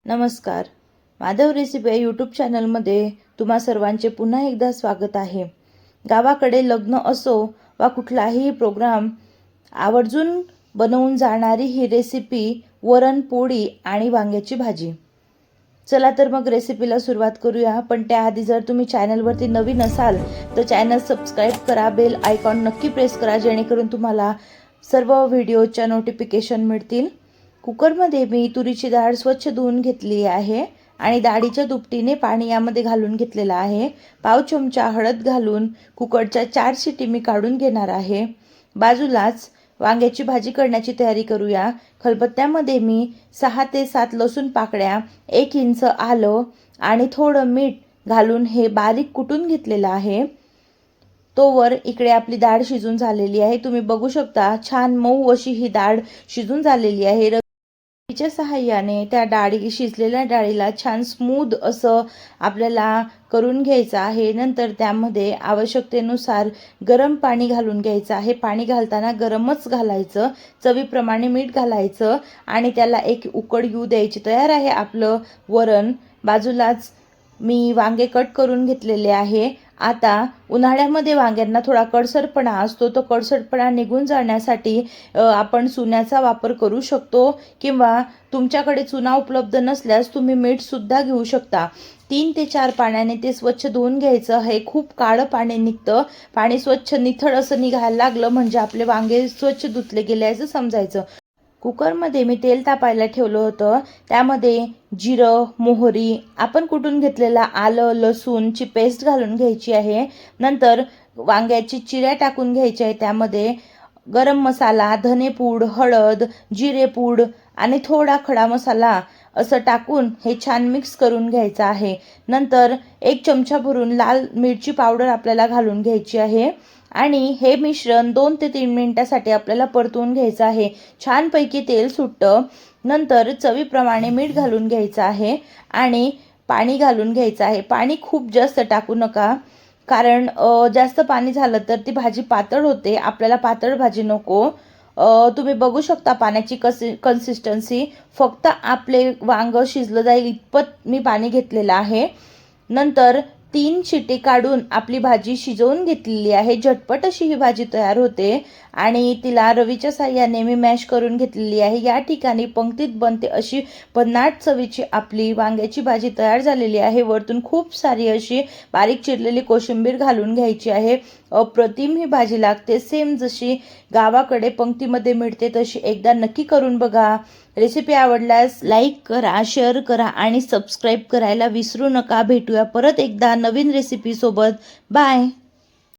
नमस्कार. माधव रेसिपी या यूट्यूब चॅनलमध्ये तुम्हा सर्वांचे पुन्हा एकदा स्वागत आहे. गावाकडे लग्न असो वा कुठलाही प्रोग्राम आवर्जून बनवून जाणारी ही रेसिपी वरण पोळी आणि वांग्याची भाजी. चला तर मग रेसिपीला सुरुवात करूया. पण त्याआधी जर तुम्ही चॅनलवरती नवीन असाल तर चॅनल सबस्क्राईब करा, बेल आयकॉन नक्की प्रेस करा जेणेकरून तुम्हाला सर्व व्हिडिओच्या नोटिफिकेशन मिळतील. कुकरमध्ये मी तुरीची डाळ स्वच्छ धुवून घेतली आहे आणि डाळीच्या दुपटीने पाणी यामध्ये घालून घेतलेलं आहे. पाव चमचा हळद घालून कुकरच्या 4 शिटी मी काढून घेणार आहे. बाजूलाच वांग्याची भाजी करण्याची तयारी करूया. खलबत्त्यामध्ये मी 6 ते 7 लसूण पाकळ्या, 1 इंच आलं आणि थोडं मीठ घालून हे बारीक कुटून घेतलेलं आहे. तोवर इकडे आपली डाळ शिजून झालेली आहे. तुम्ही बघू शकता छान मऊ अशी ही डाळ शिजून झालेली आहे. रवीच्या सहाय्याने त्या शिजलेल्या डाळीला छान स्मूथ असं आपल्याला करून घ्यायचं आहे. नंतर त्यामध्ये आवश्यकतेनुसार गरम पाणी घालून घ्यायचं आहे. पाणी घालताना गरमच घालायचं. चवीप्रमाणे मीठ घालायचं आणि त्याला एक उकड येऊ द्यायची. तयार आहे आपलं वरण. बाजूलाच मी वांगे कट करून घेतलेले आहे. आता उन्हाळ्यामध्ये वांग्यांना थोडा कडसरपणा असतो. तो कडसरपणा निघून जाण्यासाठी आपण चुन्याचा वापर करू शकतो किंवा तुमच्याकडे चुना उपलब्ध नसल्यास तुम्ही मीठसुद्धा घेऊ शकता. 3 ते 4 पाण्याने ते स्वच्छ धुवून घ्यायचं. हे खूप काळं पाणी निघतं. पाणी स्वच्छ निथळ असं निघायला लागलं म्हणजे आपले वांगे स्वच्छ धुतले गेले असं समजायचं. कुकरमध्ये मी तेल तापायला ठेवलं होतं. त्यामध्ये जिरं, मोहरी, आपण कुटून घेतलेला आलं लसूणची पेस्ट घालून घ्यायची आहे. नंतर वांग्याची चिऱ्या टाकून घ्यायच्या आहे. त्यामध्ये गरम मसाला, धनेपूड, हळद, जिरेपूड आणि थोडा खडा मसाला असं टाकून हे छान मिक्स करून घ्यायचं आहे. नंतर 1 चमचा भरून लाल मिरची पावडर आपल्याला घालून घ्यायची आहे आणि हे मिश्रण 2 ते 3 मिनिटासाठी आपल्याला परतवून घ्यायचं आहे. छानपैकी तेल सुटतं. नंतर चवीप्रमाणे मीठ घालून घ्यायचं आहे आणि पाणी घालून घ्यायचं आहे. पाणी खूप जास्त टाकू नका, कारण जास्त पाणी झालं तर ती भाजी पातळ होते. आपल्याला पातळ भाजी नको. तुम्ही बघू शकता पाण्याची कन्सिस्टन्सी. फक्त आपले वांग शिजलं जाईल इतपत मी पाणी घेतलेलं आहे. नंतर 3 शिटी काढून आपली भाजी शिजवून घेतलेली आहे. झटपट अशी ही भाजी तयार होते आणि तिला रवीच्या साह्याने मी मॅश करून घेतलेली आहे. या ठिकाणी पंक्तीत बनते अशी भन्नाट चवीची आपली वांग्याची भाजी तयार झालेली आहे. वरतून खूप सारी अशी बारीक चिरलेली कोशिंबीर घालून घ्यायची आहे. अप्रतिम ही भाजी लागते. सेम जशी गावाकडे पंक्तीमध्ये मिळते तशी एकदा नक्की करून बघा. रेसिपी आवडल्यास लाईक करा, शेअर करा आणि सबस्क्राईब करायला विसरू नका. भेटूया परत एकदा नवीन रेसिपी सोबत. बाय.